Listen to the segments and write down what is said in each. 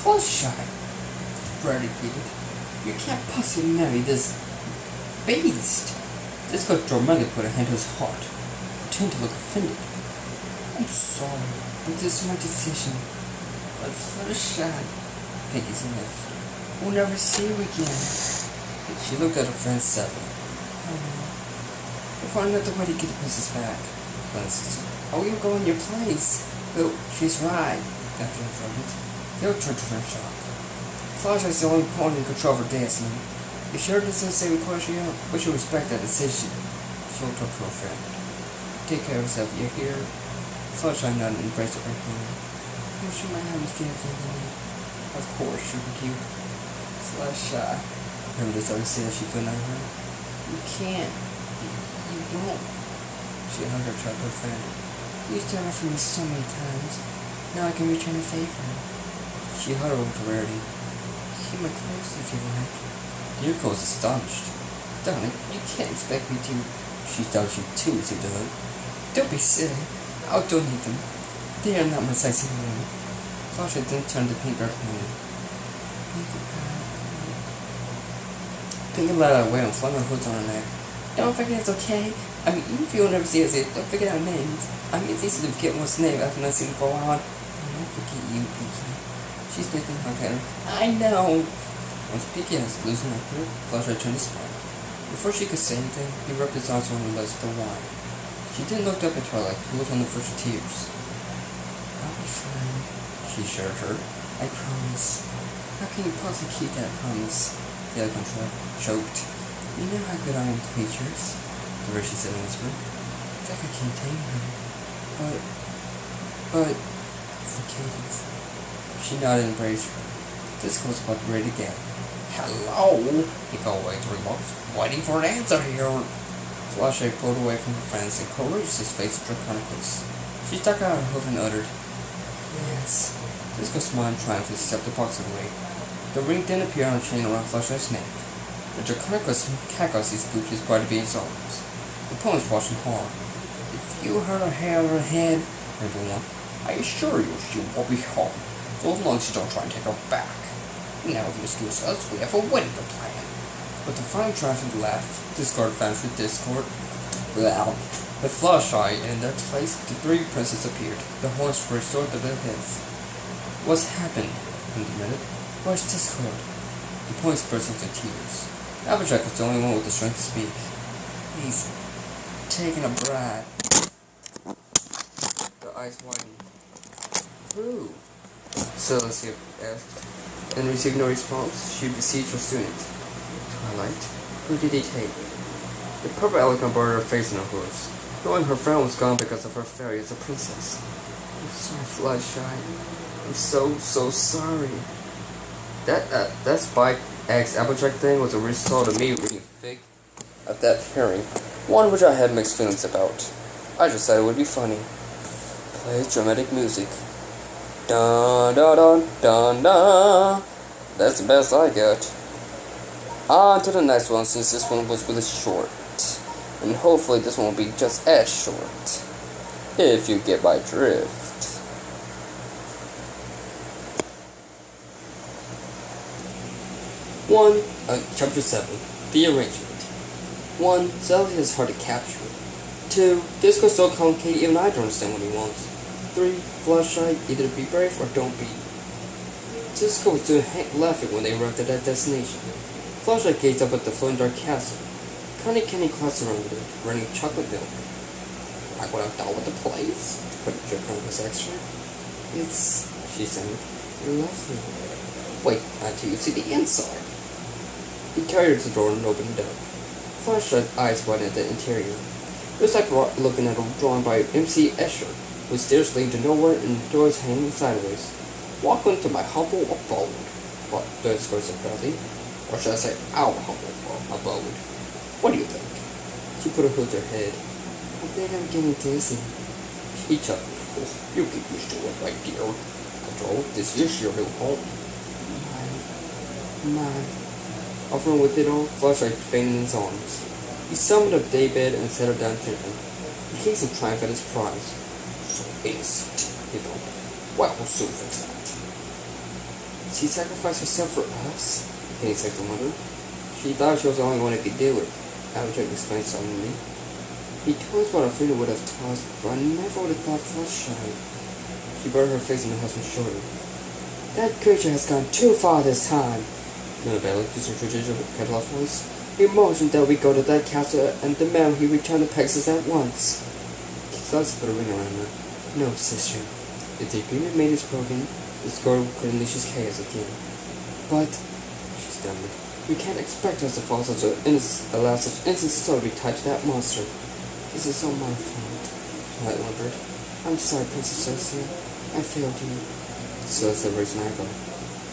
Fluttershy, predicated. You can't possibly marry this beast. Disco dramatically put a hand to his heart, pretending to look offended. I'm sorry, but this is my decision. But Fluttershy, Pinky's left. We'll never see you again. She looked at her friend sadly. Oh no. We'll find another way to get the princess back. Oh, you'll go in your place. Oh, she's right. After interrupted, Phil turned to her in shock. Fluttershy is the only pony in control of her destiny. If she heard the sensei request you, we should respect that decision. She looked up to her friend. Take care of yourself, you hear? Fluttershy nodded and embraced her hand. You should my hand was given. Of course, she would you. Fluttershy. Remember this always said she couldn't have her? You can't. You won't. She hugged her childhood friend. You used to have for me so many times. Now I can return the favor. She huddled over to Rarity. Keep my clothes if you like. Yuriko was astonished. Darling, you can't expect me to. She thought you too, said the hug. Don't be silly. I'll donate them. They are not my size anyway. Fluttershy then turned to Pink Earth Moon. Pink let out away and flung her hoods on her neck. Don't forget it's okay. I mean, even if you'll never see us, don't forget our names. I mean, it's easy to forget one's name after not seeing for a while. I'll never forget you, Pinky. She's making her head. I know. Once Pinky has loosened her grip, Fluttershy turned to smile. Before she could say anything, he rubbed his arms around her legs with the wine. She then looked up at Twilight, who was on the verge of tears. I'll be fine, she assured her. I promise. How can you possibly keep that promise? The other controller choked. You know how good I am to creatures, the Rishi said in a whisper. In fact, I can't tame her. But, for Cadence. She nodded and embraced her. This was about ready to get. Hello, he called away to remarks. Waiting for an answer here. Fluttershy pulled away from her friends and courageously faced Draconicus. She stuck out her hoof and uttered, Yes. Disco smiled in triumph as he stepped the box away. The ring then appeared on a chain around Fluttershy's neck. The Draconicus Cacosy scooped his bride to be in his arms. The ponies watched in horror. If you hurt her hair on her head, everyone, I assure you she won't be harmed, so as long as you don't try and take her back. Now, if you excuse us, we have a wedding to plan. With the final triumphant laugh, Discord vanished with Discord. Well, with Fluttershy in their place, the three princes appeared. The horns were restored to their heads. What's happened? He demanded. Where's Discord? The ponies burst into tears. Applejack was the only one with the strength to speak. He's taking a bride. The eyes widened. Who? Celestia asked. And received no response, she beseeched her student. Twilight, who did he take? The purple elegant buried her face in her hooves, knowing her friend was gone because of her fairy as a princess. I'm sorry, Fluttershy. I'm so sorry. That Spike X Applejack thing was a result of me reading fic at that hearing, one which I had mixed feelings about. I just thought it would be funny. Play dramatic music. Dun dun dun dun dun. That's the best I got. On to the next one, since this one was really short. And hopefully this one will be just as short. If you get my drift. Chapter 7. The Arrangement. 1. Celestia is hard to capture. 2. Disco's so complicated even I don't understand what he wants. 3. Fluttershy, either be brave or don't be. Disco was doing laughing when they arrived at that destination. Fluttershy gazed up at the floating dark castle. Connie candy clouds surrounded it, running chocolate milk. Like what I thought with the place? Put Draconicus extra. It's, she said, lovely. Wait until you see the inside. He carried her to the door and opened it up. Fluttershy's eyes widened at the interior. It was like looking at a drawing by M.C. Escher, with stairs leading to nowhere and doors hanging sideways. Welcome to my humble abode, but Disco said proudly. Or should I say our humble abode? What do you think? She put her hood to her head. I think I'm getting dizzy. He chuckled. Oh, you get used to it, my dear. After all, this is your new home. My. Offering with it all, Fluttershy fainted in his arms. He summoned a daybed and set her down gently. He gazed in triumph at his prize. So innocent, he thought. Well, we'll soon fix that. She sacrificed herself for us? Penny said to wonder. She thought she was the only one who could do it. Albatross explained solemnly. He told us what our freedom would have taught us, but I never would have thought Fluttershy. She buried her face in her husband's shoulder. That creature has gone too far this time. Annabelle used her traditional Catalan voice. He motioned that we go to that castle and demand he return to Pegasus at once. Keith's put a ring around her. No, sister. If the agreement made is broken, the score could unleash his chaos again. But, she stammered, you can't expect us to allow such innocent soul to be tied to that monster. This is all my fault, Twilight whimpered. I'm sorry, Princess Celestia. I failed you. Celestia raised an eyebrow.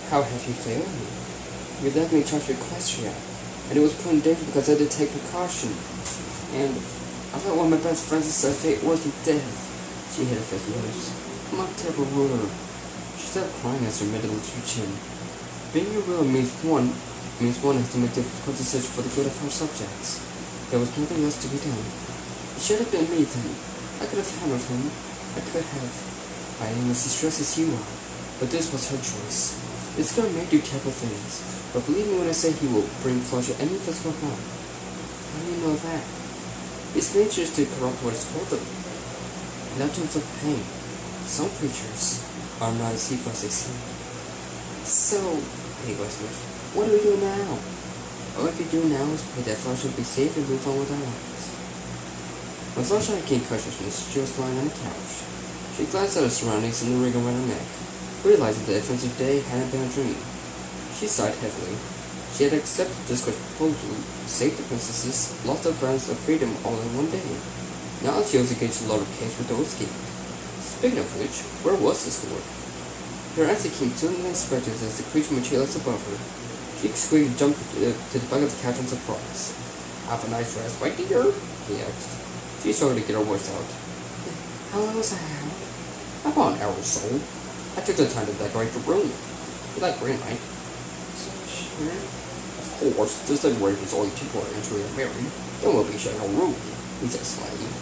How have you failed me? You let me charge Equestria, and it was put in danger because I did take precaution. And I thought one of my best friends is so fate worse than death. She hid her face with hers. I'm a terrible ruler. She stopped crying as her middle to chin. Being a ruler means one has to make difficult decisions for the good of her subjects. There was nothing else to be done. It should have been me then. I could have handled him. I could have. I am as distressed as you are. But this was her choice. This girl may do terrible things, but believe me when I say he will bring Fluttershy any physical harm. How do you know that? His nature is to corrupt what is told them, not to inflict pain. Some creatures are not as evil as they seem. So, Penny Westmouth, what do we do now? All we can do now is pray that Fluttershy will be safe and move on with our lives. When Fluttershy gained consciousness, she was lying on the couch. She glanced at her surroundings and the ring around her neck, realizing that the offensive day hadn't been a dream. She sighed heavily. She had accepted Discord's proposal, saved the princesses, lost her friends and freedom all in one day. Now she was engaged in a lot of case with those schemes. Speaking of which, where was Discord? Her answer came sooner than expected as the creature materialized above her. She squeaked and jumped to the back of the couch in surprise. Have a nice rest, my dear, he asked. She started to get her voice out. How long was I out? About an hour or so. I took the time to decorate the room. You like green, right? Sure. Of course, this decoration is only temporary until we are married. Then we'll be sharing a room, he said slightly.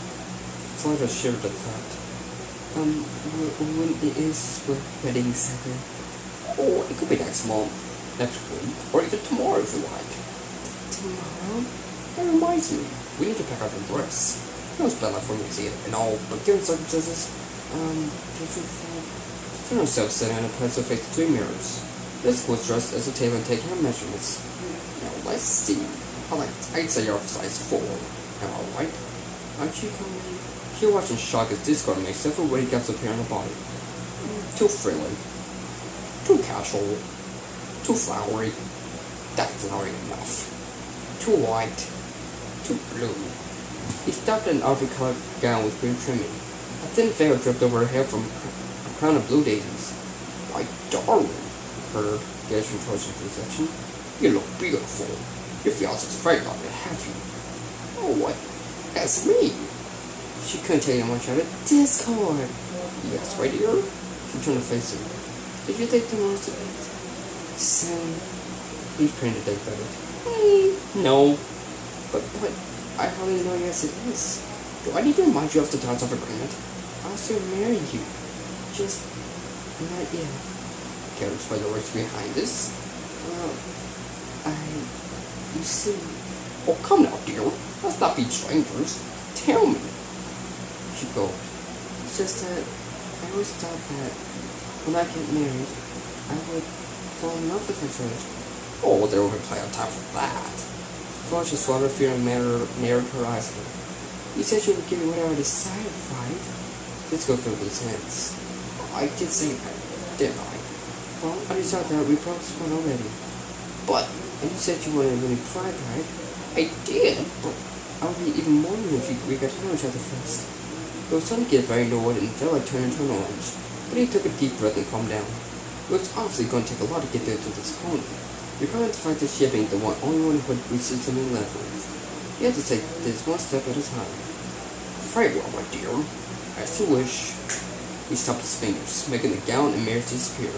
Fluttershy shivered at that. When is the wedding exactly? Oh, it could be next month, next week, or even tomorrow if you like. Tomorrow? That reminds me, we need to pack up your dress. It was bad enough for me to see it and all, but given circumstances, don't you think? She found herself sitting on a pedestal facing 3 mirrors. This was dressed as a tailor and taking her measurements. Now let's see. I'd say you're size 4. Am I right? Aren't you coming? She watched in shock as Discord made several weight gaps appear on her body. Too frilly. Too casual. Too flowery. That's flowery enough. Too white. Too blue. He stopped in an army-colored gown with green trimming. A thin veil dripped over her hair from a crown of blue daisies. Why, darling, her gazing towards his reflection. You look beautiful. Your fiance's very lucky to have you. Oh, what? That's me. She couldn't take it and shouted, Discord! Yes, my dear? She turned to face him. Did you think tomorrow's a bit soon? He's praying to think about it. No. But I hardly know yes it is. Do I need to remind you of the terms of agreement? I'll still marry you. Just not yet. Care to explain the words behind this? You see. Oh, come now, dear. Let's not be strangers. Tell me. She gulped. It's just that I always thought that when I get married, I would fall in love with him first. Oh, there will be plenty of time for that. Fluttershy swallowed her fear and narrowed her eyes at her. You said you would give me whatever I decided, right? Let's go through these hands. I did say that, didn't I? Well, I decided that we practiced one already. But, and you said you wanted really pride, right? I did, but I would be even more than if we got to know each other first. It was starting to get very annoyed and felt like turning into an orange, but he took a deep breath and calmed down. It was obviously going to take a lot to get there to this point. We found the fact that she had been the only one who had received something left with. You had to take this one step at a time. Very well, my dear. As you wish. He stopped his fingers, making the gown and mirrors disappear.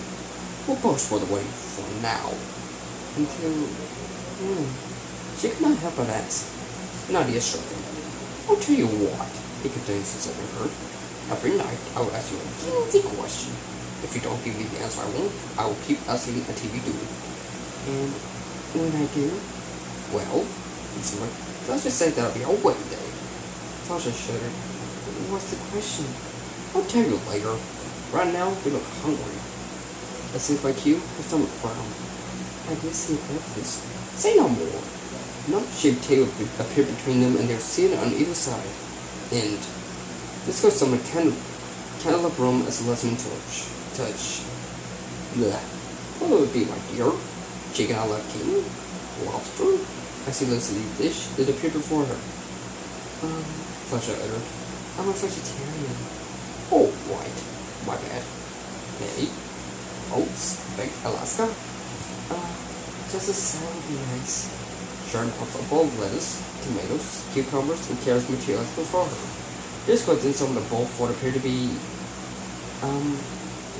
We'll both for the wedding for now. Until when? She could not help but ask. Nadia struck him. I'll tell you what, he continued since having heard. Every night I will ask you a easy question. If you don't give me the answer I want, I will keep asking until you do it. And when I do, well, let's just say that'll be our wedding day. Sasha shuddered. What's the question? I'll tell you later. Right now, we look hungry. It seems like you have stomach ground. I did see breakfast. Say no more. An shaped table appeared between them, and they were seated on either side. And this goes some candlelight room as a lesson touch. Blech. What would it be, my dear? Chicken a la king? Lobster? I see Lucy dish that appeared before her. Sasha uttered. I'm a vegetarian. Oh, right. My bad. Hey, oats, baked Alaska? Just a salad would be nice. Sure enough, a bowl of lettuce, tomatoes, cucumbers, and carrots materialized before her. This goes in some of the bowl for what appeared to be,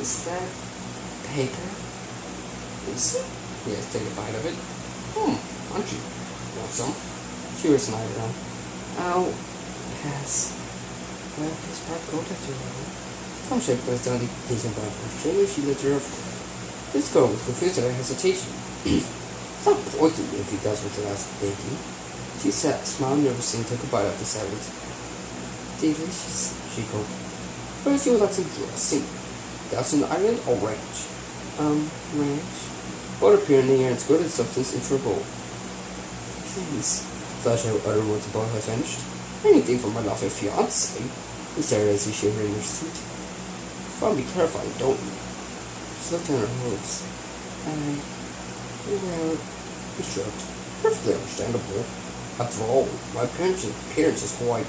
is that paper? Is it? Yes, take a bite of it. Aren't you? Want some? She was smiling around. I'll pass. Well, his part gold after all. Tom Shape goes down the patient by her chamber. She lifted her up. This girl was confused at her hesitation. Stop pointing me if he does what you're asking, thinking. She sat, smiled nervously, and took a bite of the salad. Delicious, she called. First, you would like some dressing. That's an island or ranch? Ranch. Butter appeared in the air and squirted substance into her bowl. Please, Sasha uttered once the bowl had finished. Anything for my lovely fiancé. He stared as he shivered in her seat. You want to be terrifying, don't you? She looked down her hooves. Well, he shrugged. Perfectly understandable. After all, my appearance is quite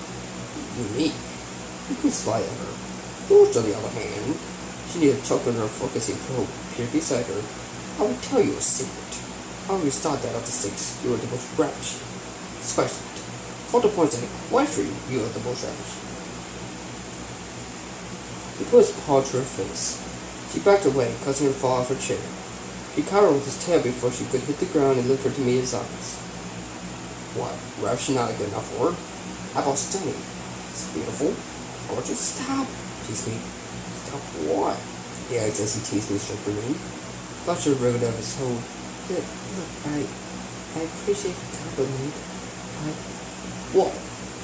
unique. You can slide at her. George, on the other hand, she needed chocolate in her focusing probe appeared beside her. I will tell you a secret. I always thought that of the six, you were the most ravishing. Spice it. For the points and quite you are the most ravishing. He put his paw to her face. She backed away, causing her to fall off her chair. He caught her with his tail before she could hit the ground and lift her to meet his eyes. What? Ravishing not a good enough word? How about stunning? It's beautiful. Gorgeous. Stop, she squeaked. Stop what? He asked as he teased and shook her knee. Fletcher wriggled out of his hold. Look, I appreciate the compliment, but... What?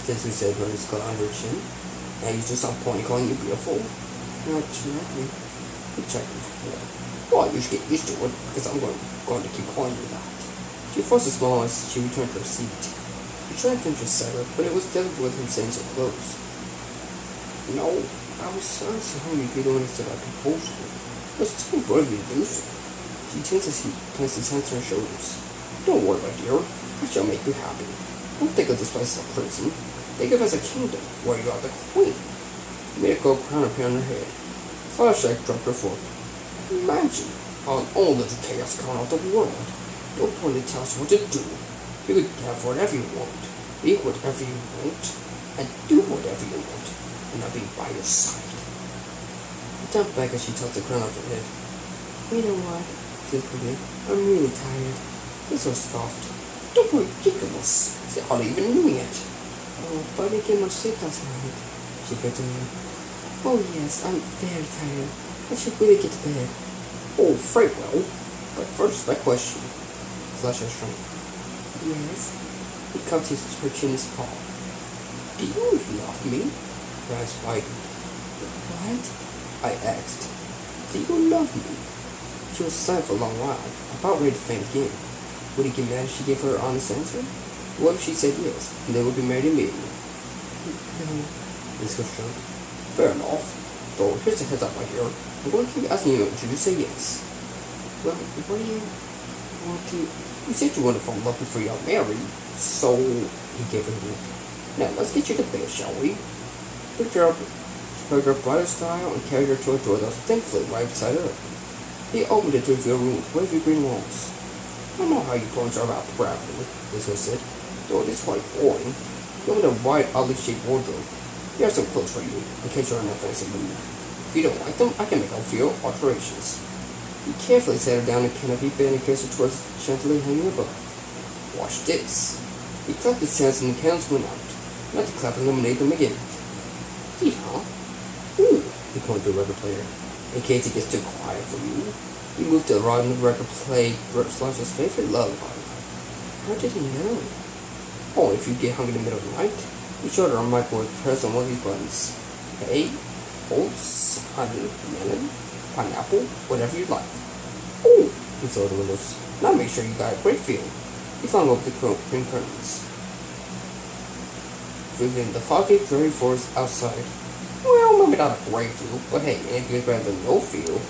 Stetson said, running his claw under her chin. Now you just stop pointing, calling you beautiful. Not directly. He checked before. Well, you should get used to it, because I'm going to keep calling you that. She forced a smile as she returned to her seat. He tried to finish his salad, but it was difficult with him staying so close. No, I was so hungry if you don't understand my proposal. It was too good of you to do so. She placed his hands on her shoulders. Don't worry, my dear. I shall make you happy. Don't think of this place as a prison. Think of it as a kingdom, where you are the queen. He made a gold crown appear on her head. Flashlight dropped her fork. Imagine how all the chaos gone out of the world. Don't want to tell us what to do. You could have whatever you want, be whatever you want, and do whatever you want, and I'll be by your side. He jumped back as she tossed the crown off her head. You know what? She said, I'm really tired. You're so soft. Don't be ridiculous. They hardly even knew yet. Oh, but I didn't get much sleep last night. She said to me. Oh yes, I'm very tired. I should really get to bed. Oh, very well. But first, my question. Flusher shrank. Yes? He cupped her chin in his paw. Do you love me? Her eyes widened. What? I asked. Do you love me? She was silent for a long while, about ready to faint again. Would he get mad if she gave her an honest answer? What if she said yes, and they would be married immediately? No. This was true. Fair enough. Though, here's a heads up right here. I'm going to keep asking you until you say yes. Well, what do you want to... You said you wanted to fall in love before you got married, so... He gave her a look. Now, let's get you to bed, shall we? Picked her up, hugged her bridal style, and carried her to a door that was thankfully right beside her. He opened it to reveal a room with wavy green walls. I don't know how you points are about proudly, this one said, though it is quite boring. You have a wide, oddly shaped wardrobe. Here are some clothes for you, in case you're in a fancy mood. If you don't like them, I can make a few alterations. He carefully set her down in a canopy bed and kissed her towards the chandelier hanging above. Watch this. He clapped his hands and the candles went out. Not to clap and illuminate them again. Gee, huh? Ooh, he pointed to a record player. In case it gets too quiet for you, he moved to the Rodman record play Slash's favorite lullaby. How did he know? Oh, if you get hungry in the middle of the night, be sure to run microwave press on one of these buttons. Egg, oats, honey, melon, pineapple, whatever you like. Oh, he saw the windows. Now make sure you got a great feel. He found over the cream curtains. Within the foggy, dreary forest outside. Well, maybe not a great feel, but hey, anything is better than no feel.